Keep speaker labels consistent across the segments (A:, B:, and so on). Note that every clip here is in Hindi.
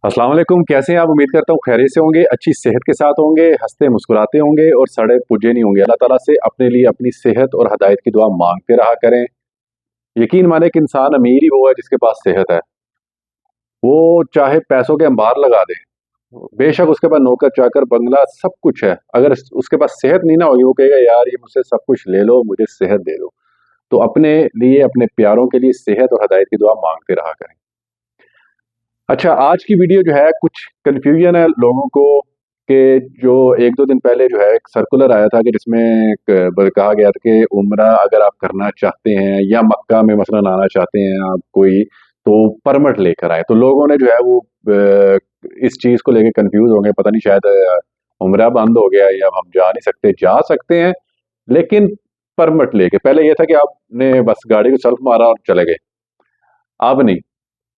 A: अस्सलाम वालेकुम। कैसे हैं आप? उम्मीद करता हूँ खैरियत से होंगे, अच्छी सेहत के साथ होंगे, हंसते मुस्कुराते होंगे और सड़े पुजे नहीं होंगे। अल्लाह ताला से अपने लिए अपनी सेहत और हदायत की दुआ मांगते रहा करें। यकीन माने कि इंसान अमीर ही वो है जिसके पास सेहत है। वो चाहे पैसों के अंबार लगा दे, बेशक उसके पास नौकर चाकर बंगला सब कुछ है, अगर उसके पास सेहत नहीं ना होगी, वो कहेगा यार ये मुझसे सब कुछ ले लो, मुझे सेहत दे दो। तो अपने लिए, अपने प्यारों के लिए सेहत और हदायत की दुआ मांगते रहा करें। अच्छा, आज की वीडियो जो है कुछ कन्फ्यूजन है लोगों को कि जो 1-2 दिन पहले जो है एक सर्कुलर आया था कि जिसमें कहा गया था कि उम्रा अगर आप करना चाहते हैं या मक्का में मसलन आना चाहते हैं आप कोई, तो परमिट लेकर आए। तो लोगों ने जो है वो इस चीज़ को लेके कन्फ्यूज़ हो गए, पता नहीं शायद उम्रा बंद हो गया या अब हम जा सकते हैं, लेकिन परमिट लेके। पहले ये था कि आपने बस गाड़ी को सेल्फ मारा और चले गए, अब नहीं।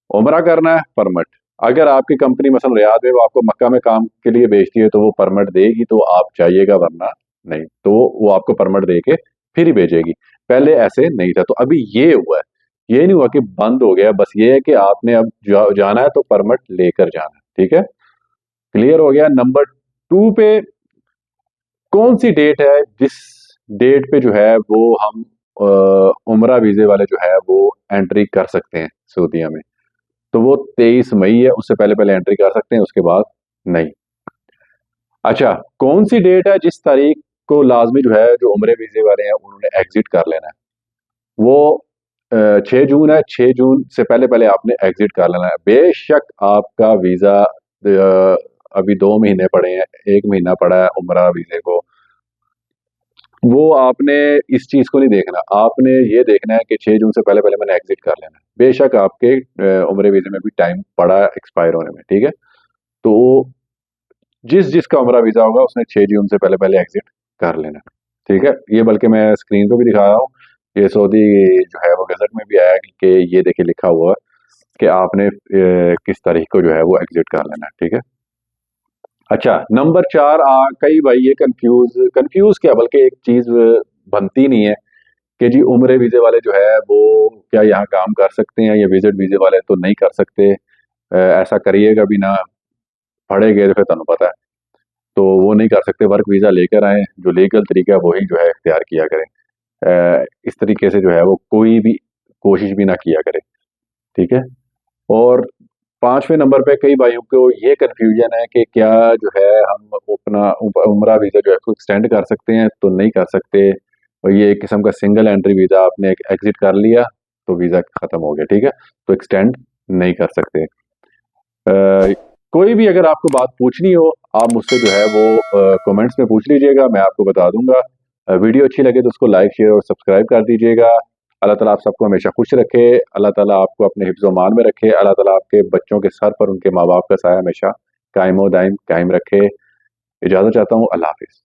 A: उम्रा करना है, परमिट। अगर आपकी कंपनी मसलन रियाद में वो आपको मक्का में काम के लिए भेजती है तो वो परमिट देगी तो आप जाइएगा, वरना नहीं। तो वो आपको परमिट दे के फिर ही भेजेगी। पहले ऐसे नहीं था, तो अभी ये हुआ है। ये नहीं हुआ कि बंद हो गया, बस ये है कि आपने अब जाना है तो परमिट लेकर जाना है। ठीक है? क्लियर हो गया। नंबर 2 पे कौन सी डेट है जिस डेट पे जो है वो हम उम्रा वीज़े वाले जो है वो एंट्री कर सकते हैं सऊदीया में? तो वो 23 मई है, उससे पहले-पहले एंट्री कर सकते हैं, उसके बाद नहीं। अच्छा, कौन-सी डेट है जिस तारीख को लाज़मी जो है जो उम्रे वीज़े वाले हैं उन्होंने एग्ज़िट कर लेना है? वो 6 जून है, 6 जून से पहले-पहले आपने एग्ज़िट कर लेना है। बेशक आपका वीज़ा अभी 2 महीने पड़े हैं, 1 महीना पड़ा है उम्रा वीज़े को, वो आपने इस चीज़ को नहीं देखना। आपने ये देखना है कि 6 जून से पहले-पहले मैंने एग्ज़िट कर लेना है। बेशक आपके उम्रे वीज़े में भी टाइम पड़ा है एक्सपायर होने में, ठीक है? तो जिसका उम्रा वीज़ा होगा उसने 6 जून से पहले-पहले एग्ज़िट कर लेना है, ठीक है? ये बल्कि मैं स्क्रीन पे भी दिखा रहा हूँ, ये सऊदी जो है वो गज़ट में भी आया है कि ये देखिए लिखा हुआ है कि आपने किस तारीख को जो है वो एग्ज़िट कर लेना है, ठीक है? अच्छा, नंबर 4 कई भाई ये कन्फ्यूज़ क्या, बल्कि एक चीज़ बनती नहीं है कि जी उम्रे वीज़े वाले जो है वो क्या यहाँ काम कर सकते हैं या विज़िट वीज़े वाले तो नहीं कर सकते? ऐसा करिएगा भी ना, फड़े गए तो फिर तुहानू पता है। तो वो नहीं कर सकते, वर्क वीज़ा लेकर आएँ, जो लीगल तरीका है वही जो है इख्तियार किया करें। इस तरीके से जो है वो कोई भी कोशिश भी ना किया करे, ठीक है? और 5वें नंबर पे कई भाइयों को ये कन्फ्यूजन है कि क्या जो है हम अपना उम्रा वीज़ा जो है उसको एक्सटेंड कर सकते हैं, तो नहीं कर सकते। और ये एक किस्म का सिंगल एंट्री वीज़ा, आपने एग्ज़िट कर लिया, तो वीज़ा खत्म हो गया, ठीक है? तो एक्सटेंड नहीं कर सकते। अ, कोई भी अगर आपको बात पूछनी हो, आप मुझसे जो है वो कमेंट्स में पूछ लीजिएगा, मैं आपको बता दूँगा। वीडियो अच्छी लगे तो उसको लाइक, शेयर और सब्सक्राइब कर दीजिएगा। अल्लाह ताला आप सबको हमेशा खुश रखे, अल्लाह ताला आपको अपने हिफ्ज़-ओ-मान में रखे, अल्लाह ताला आपके बच्चों के सर पर उनके माँ-बाप का साया हमेशा कायम-ओ-दाइम कायम रखे। इजाज़त चाहता हूँ, अल्लाह हाफ़िज़।